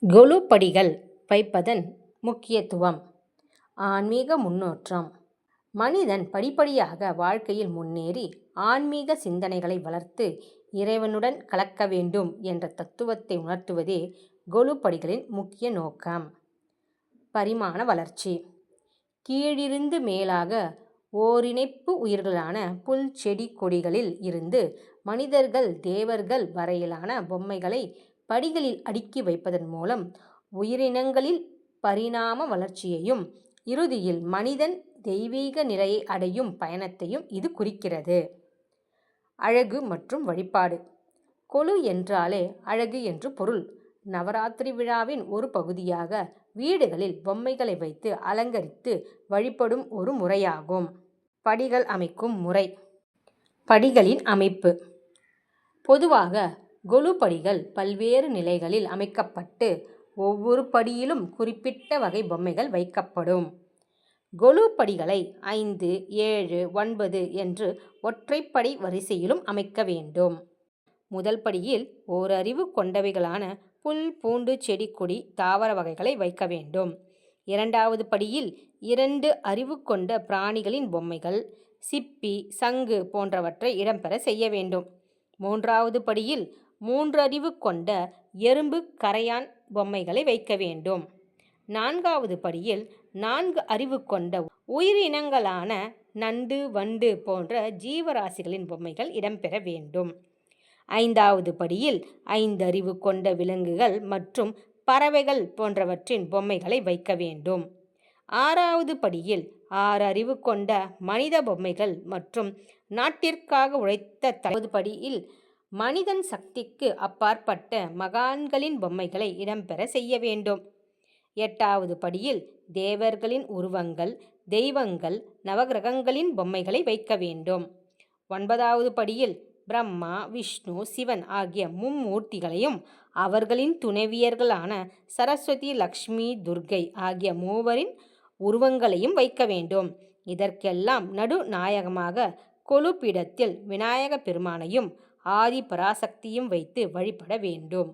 கொலு படிகள் வைப்பதன் முக்கியத்துவம். ஆன்மீக முன்னேற்றம். மனிதன் படிப்படியாக வாழ்க்கையில் முன்னேறி ஆன்மீக சிந்தனைகளை வளர்த்து இறைவனுடன் கலக்க வேண்டும் என்ற தத்துவத்தை உணர்த்துவதே கொலு படிகளின் முக்கிய நோக்கம். பரிமாண வளர்ச்சி. கீழிருந்து மேலாக ஓரிணைப்பு உயிர்களான புல், செடி, கொடிகளில் இருந்து மனிதர்கள், தேவர்கள் வரையிலான பொம்மைகளை படிகளில் அடுக்கி வைப்பதன் மூலம் உயிரினங்களில் பரிணாம வளர்ச்சியையும் இறுதியில் மனிதன் தெய்வீக நிலையை அடையும் பயணத்தையும் இது குறிக்கிறது. அழகு மற்றும் வழிபாடு. கொலு என்றாலே அழகு என்று பொருள். நவராத்திரி விழாவின் ஒரு பகுதியாக வீடுகளில் பொம்மைகளை வைத்து அலங்கரித்து வழிபடும் ஒரு முறையாகும். படிகள் அமைக்கும் முறை. படிகளின் அமைப்பு. பொதுவாக கொலு படிகள் பல்வேறு நிலைகளில் அமைக்கப்பட்டு ஒவ்வொரு படியிலும் குறிப்பிட்ட வகை பொம்மைகள் வைக்கப்படும். கொலு படிகளை 5, 7, 9 என்று ஒற்றைப்படை வரிசையிலும் அமைக்க வேண்டும். முதல் படியில் ஓரறிவு கொண்டவைகளான புல், பூண்டு, செடி, கொடி, தாவர வகைகளை வைக்க வேண்டும். இரண்டாவது படியில் 2 அறிவு கொண்ட பிராணிகளின் பொம்மைகள், சிப்பி, சங்கு போன்றவற்றை இடம்பெற செய்ய வேண்டும். மூன்றாவது படியில் 3 அறிவு கொண்ட எறும்பு, கரையான் பொம்மைகளை வைக்க வேண்டும். நான்காவது படியில் 4 அறிவு கொண்ட உயிரினங்களான நண்டு, வண்டு போன்ற ஜீவராசிகளின் பொம்மைகள் இடம்பெற வேண்டும். ஐந்தாவது படியில் 5 அறிவு கொண்ட விலங்குகள் மற்றும் பறவைகள் போன்றவற்றின் பொம்மைகளை வைக்க வேண்டும். ஆறாவது படியில் 6 அறிவு கொண்ட மனித பொம்மைகள் மற்றும் நாட்டிற்காக உழைத்த தலைவர் படியில் மனிதன் சக்திக்கு அப்பாற்பட்ட மகான்களின் பொம்மைகளை இடம்பெற செய்ய வேண்டும். எட்டாவது படியில் தேவர்களின் உருவங்கள், தெய்வங்கள், நவகிரகங்களின் பொம்மைகளை வைக்க வேண்டும். 9வது படியில் பிரம்மா, விஷ்ணு, சிவன் ஆகிய மும்மூர்த்திகளையும் அவர்களின் துணைவியர்களான சரஸ்வதி, லக்ஷ்மி, துர்க்கை ஆகிய மூவரின் உருவங்களையும் வைக்க வேண்டும். இதற்கெல்லாம் நடுநாயகமாக கொலு பீடத்தில் விநாயக பெருமானையும் ஆதி பராசக்தியும் வைத்து வழிபட வேண்டும்.